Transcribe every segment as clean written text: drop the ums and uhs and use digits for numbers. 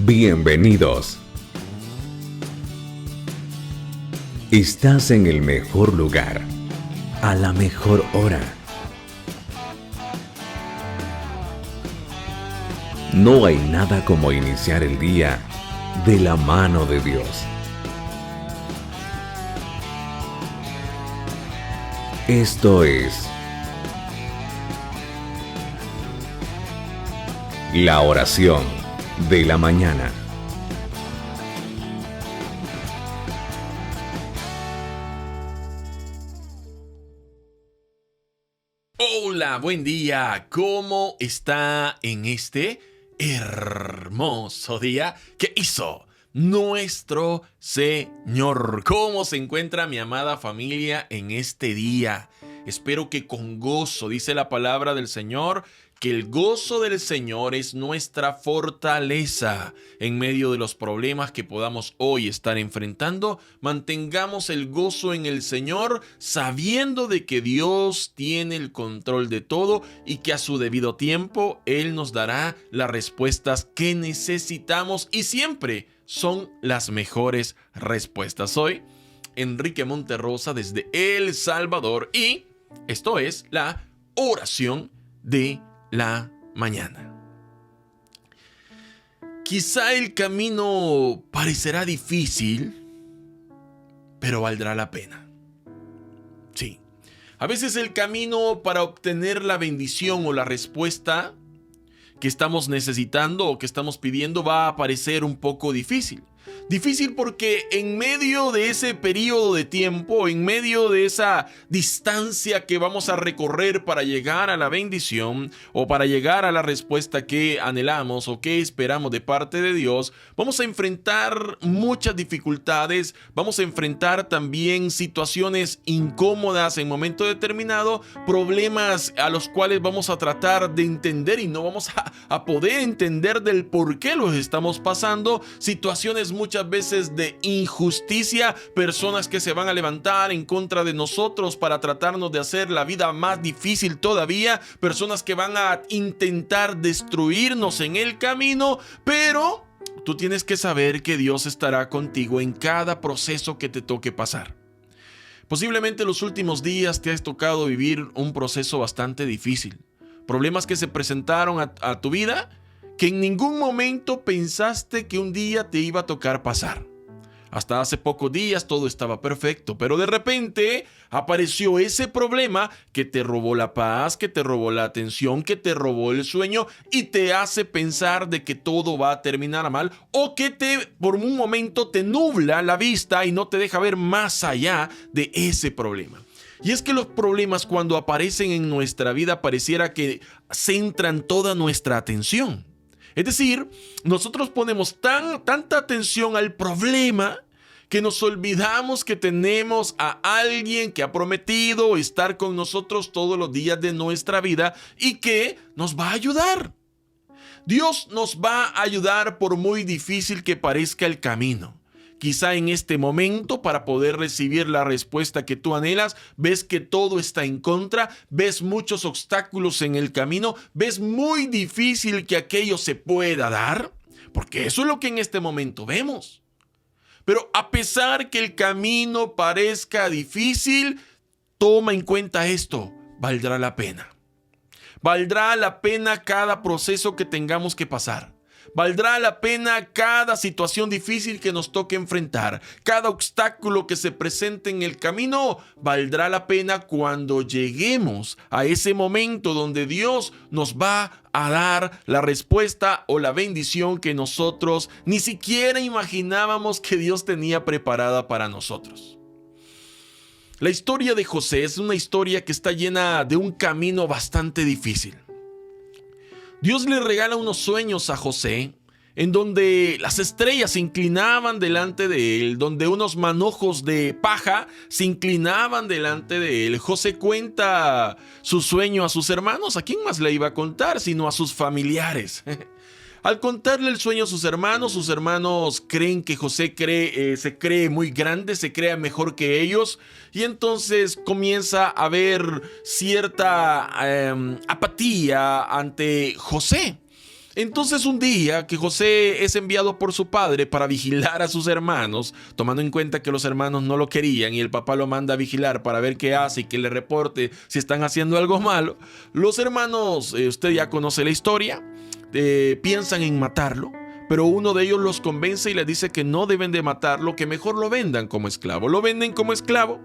Bienvenidos. Estás en el mejor lugar, a la mejor hora. No hay nada como iniciar el día de la mano de Dios. Esto es la oración de la mañana. Hola, buen día. ¿Cómo está en este hermoso día que hizo nuestro Señor? ¿Cómo se encuentra mi amada familia en este día? Espero que con gozo, dice la palabra del Señor, que el gozo del Señor es nuestra fortaleza. En medio de los problemas que podamos hoy estar enfrentando, mantengamos el gozo en el Señor, sabiendo de que Dios tiene el control de todo y que a su debido tiempo Él nos dará las respuestas que necesitamos y siempre son las mejores respuestas. Soy Enrique Monterrosa desde El Salvador y esto es la oración de la mañana. Quizá el camino parecerá difícil, pero valdrá la pena. Sí. A veces el camino para obtener la bendición o la respuesta que estamos necesitando o que estamos pidiendo va a parecer un poco difícil. Difícil porque en medio de ese periodo de tiempo, en medio de esa distancia que vamos a recorrer para llegar a la bendición o para llegar a la respuesta que anhelamos o que esperamos de parte de Dios, vamos a enfrentar muchas dificultades, vamos a enfrentar también situaciones incómodas en momento determinado, problemas a los cuales vamos a tratar de entender y no vamos a poder entender del por qué los estamos pasando, situaciones muchas veces de injusticia, personas que se van a levantar en contra de nosotros para tratarnos de hacer la vida más difícil todavía, personas que van a intentar destruirnos en el camino, pero tú tienes que saber que Dios estará contigo en cada proceso que te toque pasar. Posiblemente los últimos días te has tocado vivir un proceso bastante difícil, problemas que se presentaron a tu vida que en ningún momento pensaste que un día te iba a tocar pasar. Hasta hace pocos días todo estaba perfecto, pero de repente apareció ese problema que te robó la paz, que te robó la atención, que te robó el sueño y te hace pensar de que todo va a terminar mal o que por un momento te nubla la vista y no te deja ver más allá de ese problema. Y es que los problemas cuando aparecen en nuestra vida pareciera que centran toda nuestra atención. Es decir, nosotros ponemos tanta atención al problema que nos olvidamos que tenemos a alguien que ha prometido estar con nosotros todos los días de nuestra vida y que nos va a ayudar. Dios nos va a ayudar por muy difícil que parezca el camino. Quizá en este momento, para poder recibir la respuesta que tú anhelas, ves que todo está en contra, ves muchos obstáculos en el camino, ves muy difícil que aquello se pueda dar, porque eso es lo que en este momento vemos. Pero a pesar que el camino parezca difícil, toma en cuenta esto, valdrá la pena. Valdrá la pena cada proceso que tengamos que pasar. Valdrá la pena cada situación difícil que nos toque enfrentar, cada obstáculo que se presente en el camino, valdrá la pena cuando lleguemos a ese momento donde Dios nos va a dar la respuesta o la bendición que nosotros ni siquiera imaginábamos que Dios tenía preparada para nosotros. La historia de José es una historia que está llena de un camino bastante difícil. Dios le regala unos sueños a José en donde las estrellas se inclinaban delante de él, donde unos manojos de paja se inclinaban delante de él. José cuenta su sueño a sus hermanos. ¿A quién más le iba a contar sino a sus familiares? Al contarle el sueño a sus hermanos creen que José se cree muy grande, se cree mejor que ellos, y entonces comienza a haber cierta apatía ante José. Entonces un día que José es enviado por su padre para vigilar a sus hermanos, tomando en cuenta que los hermanos no lo querían y el papá lo manda a vigilar para ver qué hace y que le reporte si están haciendo algo malo, los hermanos, usted ya conoce la historia, piensan en matarlo. Pero uno de ellos los convence y les dice que no deben de matarlo, que mejor lo vendan como esclavo. Lo venden como esclavo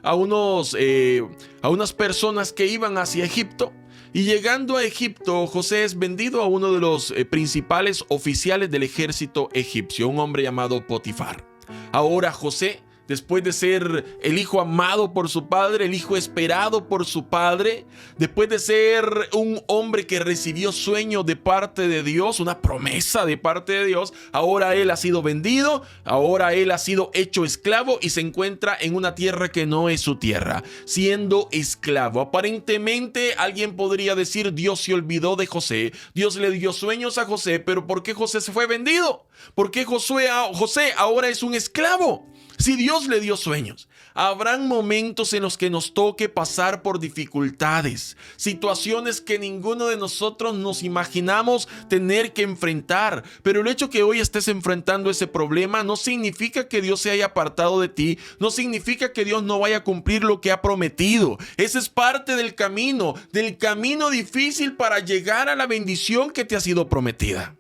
a unas personas que iban hacia Egipto. Y llegando a Egipto, José es vendido a uno de los principales oficiales del ejército egipcio, un hombre llamado Potifar. Ahora José, después de ser el hijo amado por su padre, el hijo esperado por su padre, después de ser un hombre que recibió sueño de parte de Dios, una promesa de parte de Dios, ahora él ha sido vendido, ahora él ha sido hecho esclavo y se encuentra en una tierra que no es su tierra, siendo esclavo. Aparentemente alguien podría decir: Dios se olvidó de José, Dios le dio sueños a José, pero ¿por qué José se fue vendido? ¿Por qué José ahora es un esclavo? Si Dios le dio sueños. Habrán momentos en los que nos toque pasar por dificultades, situaciones que ninguno de nosotros nos imaginamos tener que enfrentar. Pero el hecho que hoy estés enfrentando ese problema no significa que Dios se haya apartado de ti, no significa que Dios no vaya a cumplir lo que ha prometido. Ese es parte del camino difícil para llegar a la bendición que te ha sido prometida.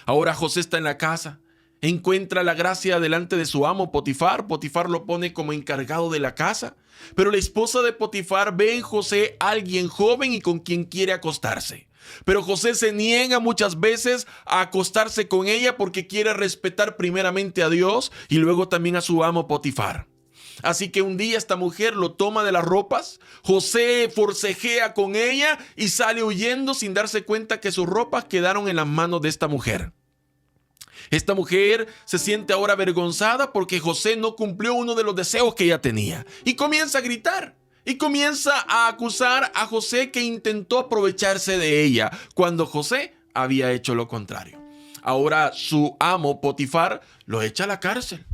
Ahora José está en la casa. Encuentra la gracia delante de su amo Potifar. Potifar lo pone como encargado de la casa. Pero la esposa de Potifar ve en José a alguien joven y con quien quiere acostarse. Pero José se niega muchas veces a acostarse con ella porque quiere respetar primeramente a Dios y luego también a su amo Potifar. Así que un día esta mujer lo toma de las ropas, José forcejea con ella y sale huyendo sin darse cuenta que sus ropas quedaron en las manos de esta mujer. Esta mujer se siente ahora avergonzada porque José no cumplió uno de los deseos que ella tenía y comienza a gritar y comienza a acusar a José que intentó aprovecharse de ella cuando José había hecho lo contrario. Ahora su amo Potifar lo echa a la cárcel.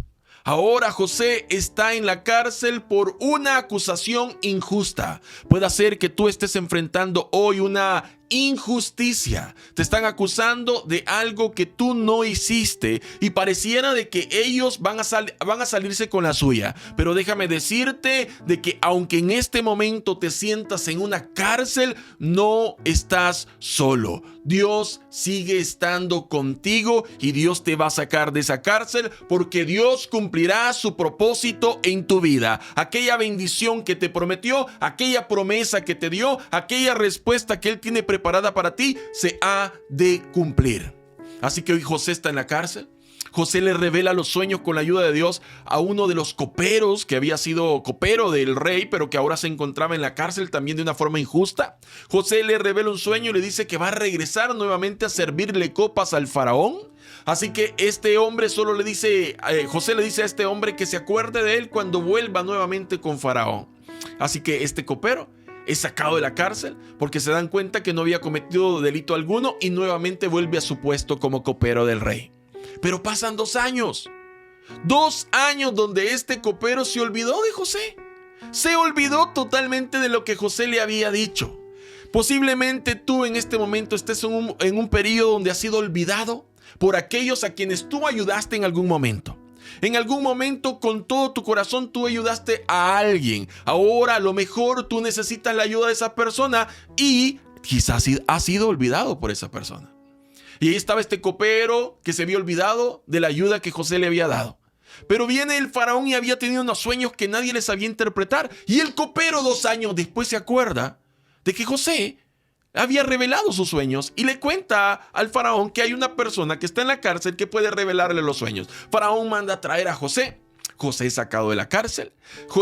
Ahora José está en la cárcel por una acusación injusta. Puede ser que tú estés enfrentando hoy una injusticia. Te están acusando de algo que tú no hiciste y pareciera de que ellos van a salirse con la suya. Pero déjame decirte de que aunque en este momento te sientas en una cárcel, no estás solo. Dios sigue estando contigo y Dios te va a sacar de esa cárcel porque Dios cumplirá su propósito en tu vida. Aquella bendición que te prometió, aquella promesa que te dio, aquella respuesta que Él tiene preparada para ti, se ha de cumplir. Así que hoy José está en la cárcel. José le revela los sueños con la ayuda de Dios a uno de los coperos que había sido copero del rey, pero que ahora se encontraba en la cárcel también de una forma injusta. José le revela un sueño y le dice que va a regresar nuevamente a servirle copas al faraón. Así que este hombre José le dice a este hombre que se acuerde de él cuando vuelva nuevamente con faraón. Así que este copero es sacado de la cárcel porque se dan cuenta que no había cometido delito alguno y nuevamente vuelve a su puesto como copero del rey. Pero pasan 2 años. 2 años donde este copero se olvidó de José. Se olvidó totalmente de lo que José le había dicho. Posiblemente tú en este momento estés en un periodo donde has sido olvidado por aquellos a quienes tú ayudaste en algún momento. En algún momento con todo tu corazón tú ayudaste a alguien. Ahora a lo mejor tú necesitas la ayuda de esa persona y quizás has sido olvidado por esa persona. Y ahí estaba este copero que se había olvidado de la ayuda que José le había dado. Pero viene el faraón y había tenido unos sueños que nadie les sabía interpretar. Y el copero 2 años después se acuerda de que José había revelado sus sueños y le cuenta al faraón que hay una persona que está en la cárcel que puede revelarle los sueños. Faraón manda a traer a José. José es sacado de la cárcel.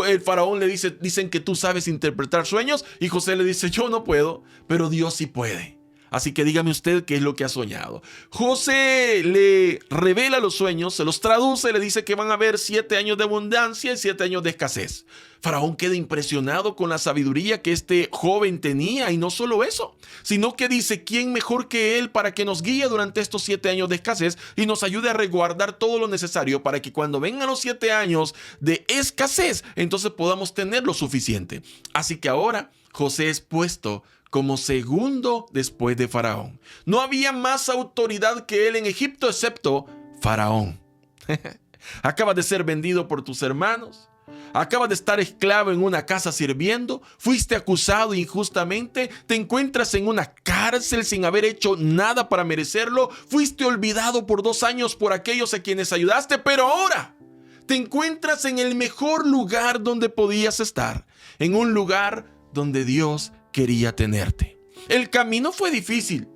El faraón le dicen que tú sabes interpretar sueños y José le dice: yo no puedo, pero Dios sí puede. Así que dígame usted qué es lo que ha soñado. José le revela los sueños, se los traduce, le dice que van a haber 7 años de abundancia y 7 años de escasez. Faraón queda impresionado con la sabiduría que este joven tenía y no solo eso, sino que dice: ¿quién mejor que él para que nos guíe durante estos 7 años de escasez y nos ayude a resguardar todo lo necesario para que cuando vengan los 7 años de escasez, entonces podamos tener lo suficiente? Así que ahora José es puesto como segundo después de Faraón. No había más autoridad que él en Egipto excepto Faraón. Acabas de ser vendido por tus hermanos. Acabas de estar esclavo en una casa sirviendo. Fuiste acusado injustamente. Te encuentras en una cárcel sin haber hecho nada para merecerlo. Fuiste olvidado por 2 años por aquellos a quienes ayudaste. Pero ahora te encuentras en el mejor lugar donde podías estar. En un lugar donde Dios quería tenerte. El camino fue difícil.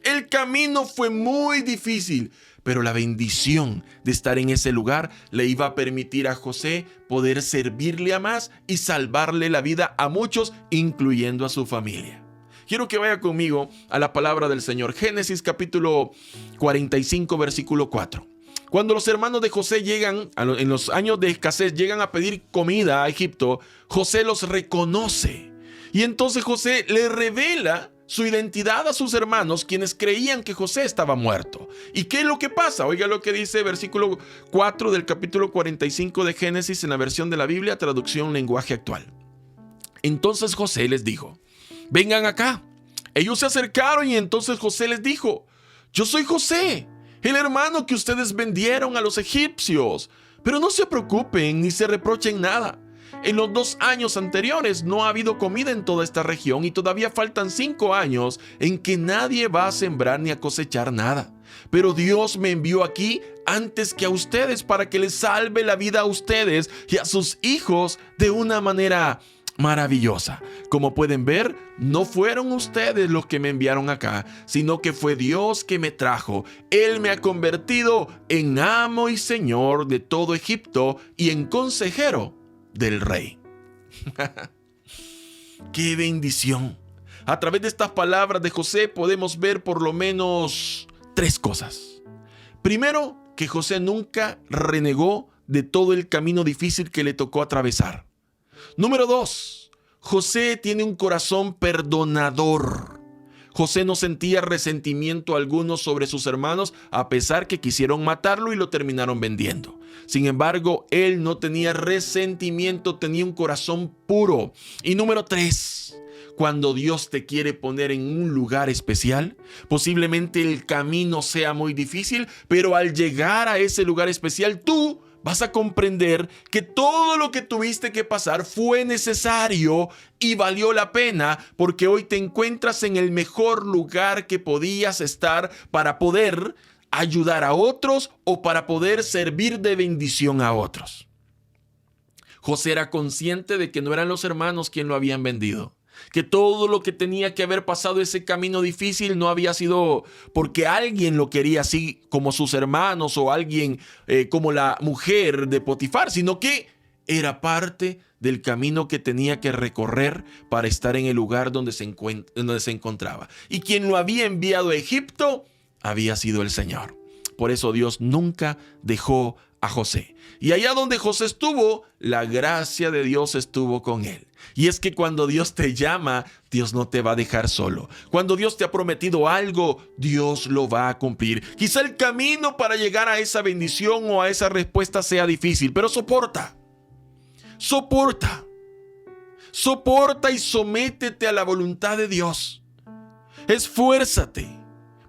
El camino fue muy difícil. Pero la bendición de estar en ese lugar le iba a permitir a José poder servirle a más y salvarle la vida a muchos, incluyendo a su familia. Quiero que vaya conmigo a la palabra del Señor. Génesis capítulo 45, versículo 4. Cuando los hermanos de José llegan, en los años de escasez, llegan a pedir comida a Egipto, José los reconoce. Y entonces José le revela su identidad a sus hermanos, quienes creían que José estaba muerto. ¿Y qué es lo que pasa? Oiga lo que dice versículo 4 del capítulo 45 de Génesis en la versión de la Biblia, traducción lenguaje actual. Entonces José les dijo: vengan acá. Ellos se acercaron y entonces José les dijo: yo soy José, el hermano que ustedes vendieron a los egipcios. Pero no se preocupen ni se reprochen nada. En los 2 años anteriores no ha habido comida en toda esta región y todavía faltan 5 años en que nadie va a sembrar ni a cosechar nada. Pero Dios me envió aquí antes que a ustedes para que les salve la vida a ustedes y a sus hijos de una manera maravillosa. Como pueden ver, no fueron ustedes los que me enviaron acá, sino que fue Dios que me trajo. Él me ha convertido en amo y señor de todo Egipto y en consejero del rey. ¡Qué bendición! A través de estas palabras de José podemos ver por lo menos 3 cosas. Primero, que José nunca renegó de todo el camino difícil que le tocó atravesar. Número 2, José tiene un corazón perdonador. José no sentía resentimiento alguno sobre sus hermanos, a pesar que quisieron matarlo y lo terminaron vendiendo. Sin embargo, él no tenía resentimiento, tenía un corazón puro. Y número 3, cuando Dios te quiere poner en un lugar especial, posiblemente el camino sea muy difícil, pero al llegar a ese lugar especial, tú vas a comprender que todo lo que tuviste que pasar fue necesario y valió la pena, porque hoy te encuentras en el mejor lugar que podías estar para poder ayudar a otros o para poder servir de bendición a otros. José era consciente de que no eran los hermanos quienes lo habían vendido, que todo lo que tenía que haber pasado ese camino difícil no había sido porque alguien lo quería así como sus hermanos o alguien como la mujer de Potifar, sino que era parte del camino que tenía que recorrer para estar en el lugar donde se encontraba. Y quien lo había enviado a Egipto había sido el Señor. Por eso Dios nunca dejó a José. Y allá donde José estuvo, la gracia de Dios estuvo con él. Y es que cuando Dios te llama, Dios no te va a dejar solo. Cuando Dios te ha prometido algo, Dios lo va a cumplir. Quizá el camino para llegar a esa bendición o a esa respuesta sea difícil, pero soporta. Soporta. Soporta y sométete a la voluntad de Dios. Esfuérzate.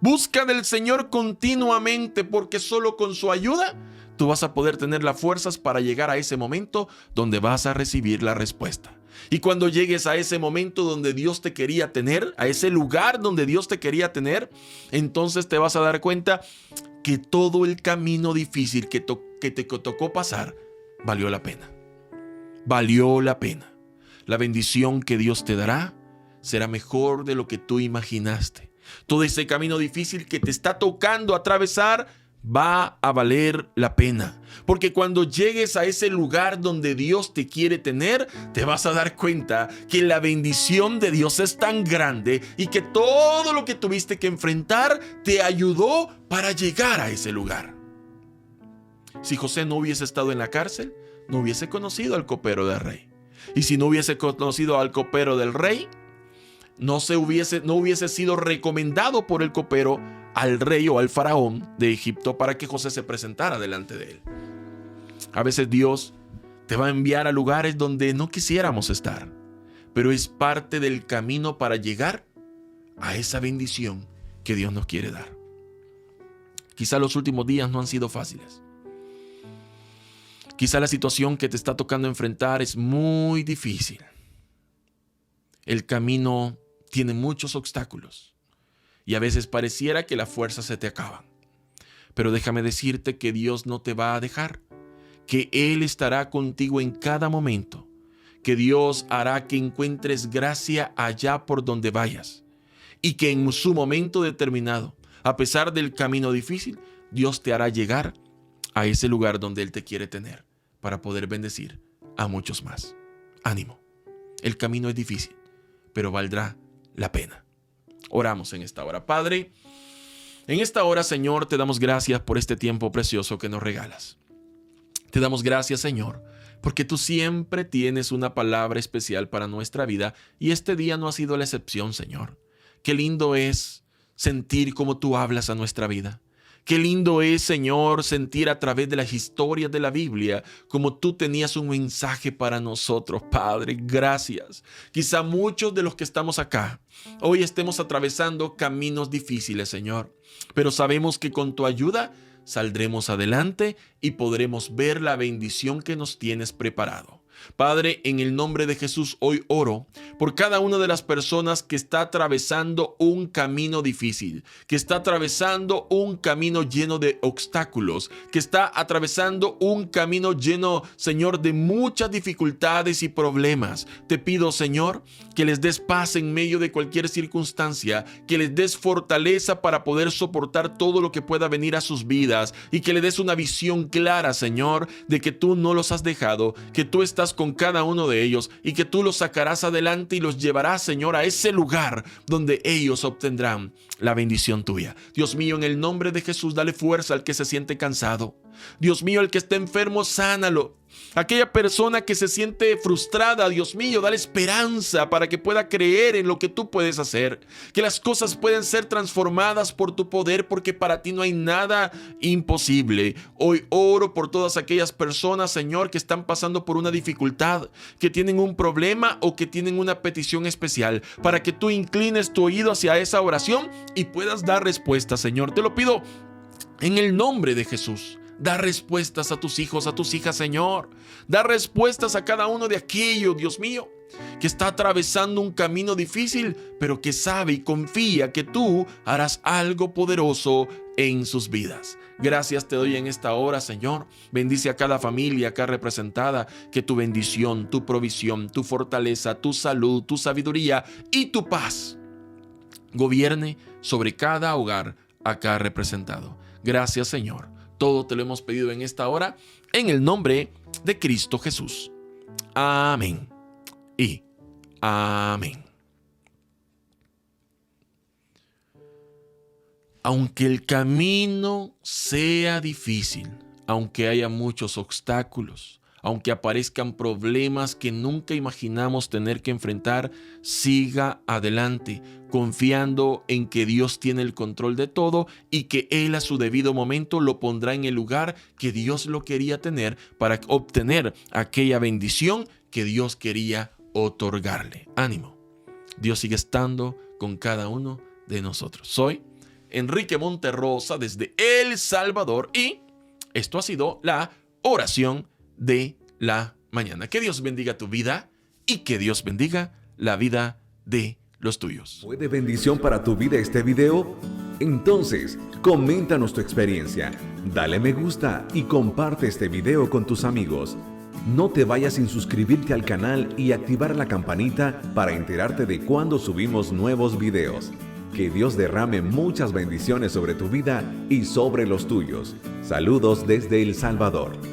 Busca del Señor continuamente, porque solo con su ayuda tú vas a poder tener las fuerzas para llegar a ese momento donde vas a recibir la respuesta. Y cuando llegues a ese momento donde Dios te quería tener, a ese lugar donde Dios te quería tener, entonces te vas a dar cuenta que todo el camino difícil que te tocó pasar valió la pena. Valió la pena. La bendición que Dios te dará será mejor de lo que tú imaginaste. Todo ese camino difícil que te está tocando atravesar va a valer la pena, porque cuando llegues a ese lugar donde Dios te quiere tener, te vas a dar cuenta que la bendición de Dios es tan grande y que todo lo que tuviste que enfrentar te ayudó para llegar a ese lugar. Si José no hubiese estado en la cárcel, no hubiese conocido al copero del rey. Y si no hubiese conocido al copero del rey, no hubiese sido recomendado por el copero al rey o al faraón de Egipto para que José se presentara delante de él. A veces Dios te va a enviar a lugares donde no quisiéramos estar, pero es parte del camino para llegar a esa bendición que Dios nos quiere dar. Quizá los últimos días no han sido fáciles. Quizá la situación que te está tocando enfrentar es muy difícil. El camino tiene muchos obstáculos y a veces pareciera que las fuerzas se te acaban. Pero déjame decirte que Dios no te va a dejar, que Él estará contigo en cada momento, que Dios hará que encuentres gracia allá por donde vayas y que en su momento determinado, a pesar del camino difícil, Dios te hará llegar a ese lugar donde Él te quiere tener para poder bendecir a muchos más. Ánimo, el camino es difícil, pero valdrá la pena. Oramos en esta hora. Padre, en esta hora, Señor, te damos gracias por este tiempo precioso que nos regalas. Te damos gracias, Señor, porque tú siempre tienes una palabra especial para nuestra vida y este día no ha sido la excepción, Señor. Qué lindo es sentir cómo tú hablas a nuestra vida. Qué lindo es, Señor, sentir a través de las historias de la Biblia como tú tenías un mensaje para nosotros, Padre. Gracias. Quizá muchos de los que estamos acá hoy estemos atravesando caminos difíciles, Señor, pero sabemos que con tu ayuda saldremos adelante y podremos ver la bendición que nos tienes preparado. Padre, en el nombre de Jesús hoy oro por cada una de las personas que está atravesando un camino difícil, que está atravesando un camino lleno de obstáculos, que está atravesando un camino lleno, Señor, de muchas dificultades y problemas. Te pido, Señor, que les des paz en medio de cualquier circunstancia, que les des fortaleza para poder soportar todo lo que pueda venir a sus vidas y que les des una visión clara, Señor, de que tú no los has dejado, que tú estás con cada uno de ellos y que tú los sacarás adelante y los llevarás, Señor, a ese lugar donde ellos obtendrán la bendición tuya. Dios mío, en el nombre de Jesús, dale fuerza al que se siente cansado. Dios mío, el que esté enfermo, sánalo. Aquella persona que se siente frustrada, Dios mío, dale esperanza para que pueda creer en lo que tú puedes hacer. Que las cosas pueden ser transformadas por tu poder, porque para ti no hay nada imposible. Hoy oro por todas aquellas personas, Señor, que están pasando por una dificultad, que tienen un problema o que tienen una petición especial, para que tú inclines tu oído hacia esa oración y puedas dar respuesta, Señor. Te lo pido en el nombre de Jesús. Da respuestas a tus hijos, a tus hijas, Señor. Da respuestas a cada uno de aquellos, Dios mío, que está atravesando un camino difícil, pero que sabe y confía que tú harás algo poderoso en sus vidas. Gracias te doy en esta hora, Señor. Bendice a cada familia acá representada. Que tu bendición, tu provisión, tu fortaleza, tu salud, tu sabiduría y tu paz gobierne sobre cada hogar acá representado. Gracias, Señor. Todo te lo hemos pedido en esta hora, en el nombre de Cristo Jesús. Amén y amén. Aunque el camino sea difícil, aunque haya muchos obstáculos, aunque aparezcan problemas que nunca imaginamos tener que enfrentar, siga adelante, confiando en que Dios tiene el control de todo y que Él a su debido momento lo pondrá en el lugar que Dios lo quería tener para obtener aquella bendición que Dios quería otorgarle. Ánimo, Dios sigue estando con cada uno de nosotros. Soy Enrique Monterrosa desde El Salvador y esto ha sido la oración de la mañana. Que Dios bendiga tu vida y que Dios bendiga la vida de los tuyos. ¿Fue de bendición para tu vida este video? Entonces, coméntanos tu experiencia, dale me gusta y comparte este video con tus amigos. No te vayas sin suscribirte al canal y activar la campanita para enterarte de cuando subimos nuevos videos. Que Dios derrame muchas bendiciones sobre tu vida y sobre los tuyos. Saludos desde El Salvador.